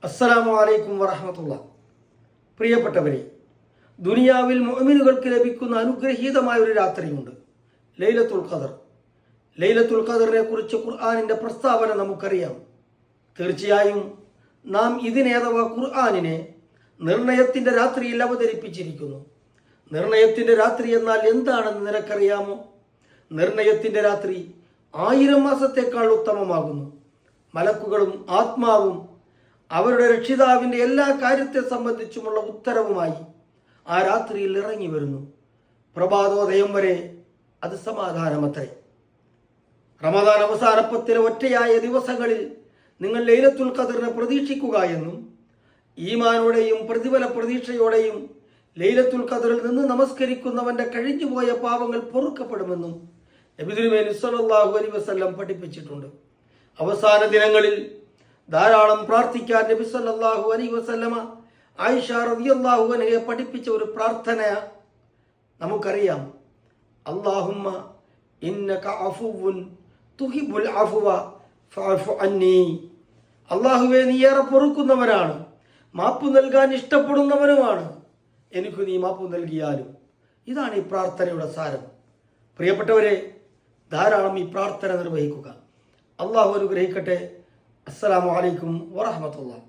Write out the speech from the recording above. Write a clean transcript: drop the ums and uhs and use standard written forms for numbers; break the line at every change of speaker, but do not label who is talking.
അസ്സലാമു അലൈക്കും വറഹ്മത്തുള്ളാഹി. പ്രിയപ്പെട്ടവരെ, ദുനിയാവിൽ മുഅ്മിനുകൾക്ക് ലഭിക്കുന്ന അനുഗ്രഹീതമായ ഒരു രാത്രിയുണ്ട്, ലൈലത്തുൽ ഖദർ. ലൈലത്തുൽ ഖദറിനെ കുറിച്ച് ഖുർആനിന്റെ പ്രസ്താവന നമുക്കറിയാം. തീർച്ചയായും നാം ഇതിനെ അഥവാ ഖുർആനിനെ നിർണയത്തിന്റെ രാത്രിയിൽ അവതരിപ്പിച്ചിരിക്കുന്നു. നിർണയത്തിന്റെ രാത്രി എന്നാൽ എന്താണെന്ന് നിനക്കറിയാമോ? നിർണയത്തിന്റെ രാത്രി 1000 മാസത്തേക്കാൾ ഉത്തമമാകുന്നു. മലക്കുകളും ആത്മാവും അവരുടെ രക്ഷിതാവിൻ്റെ എല്ലാ കാര്യത്തെ സംബന്ധിച്ചുമുള്ള ഉത്തരവുമായി ആ രാത്രിയിൽ ഇറങ്ങി വരുന്നു. പ്രഭാതോദയം വരെ അത് സമാധാനമത്രേ. റമദാൻ അവസാന 10 ഒറ്റയായ ദിവസങ്ങളിൽ നിങ്ങൾ ലൈലത്തുൽ ഖദറിനെ പ്രതീക്ഷിക്കുക എന്നും ഈമാനോടെയും പ്രതിഫല പ്രതീക്ഷയോടെയും ലൈലത്തുൽ ഖദറിൽ നിന്ന് നമസ്കരിക്കുന്നവന്റെ കഴിഞ്ഞുപോയ പാപങ്ങൾ പൊറുക്കപ്പെടുമെന്നും നബി തിരുമേനി സ്വല്ലല്ലാഹു അലൈഹി വസല്ലം പഠിപ്പിച്ചിട്ടുണ്ട്. അവസാന ദിനങ്ങളിൽ ധാരാളം പ്രാർത്ഥിക്കാൻ നബി സല്ലല്ലാഹു അലൈഹി വസല്ലമ ആയിഷ റളിയല്ലാഹു അൻഹയെ പഠിപ്പിച്ച ഒരു പ്രാർത്ഥന നമുക്കറിയാം. അല്ലാഹുമ്മ ഇന്നക അഫുവുൻ തുഹിബ്ബുൽ അഫ്വ ഫഅഫു അന്നി. അല്ലാഹുവേ, നീ ഏറെ പൊറുക്കുന്നവനാണ്, മാപ്പ് നൽകാൻ ഇഷ്ടപ്പെടുന്നവനുമാണ്, എനിക്ക് നീ മാപ്പ് നൽകിയാലും. ഇതാണ് ഈ പ്രാർത്ഥനയുടെ സാരം. പ്രിയപ്പെട്ടവരെ, ധാരാളം ഈ പ്രാർത്ഥന നിർവഹിക്കുക. അല്ലാഹു അനുഗ്രഹിക്കട്ടെ. അസ്സലാമു അലൈക്കും വറഹ്മത്തുള്ളാഹി.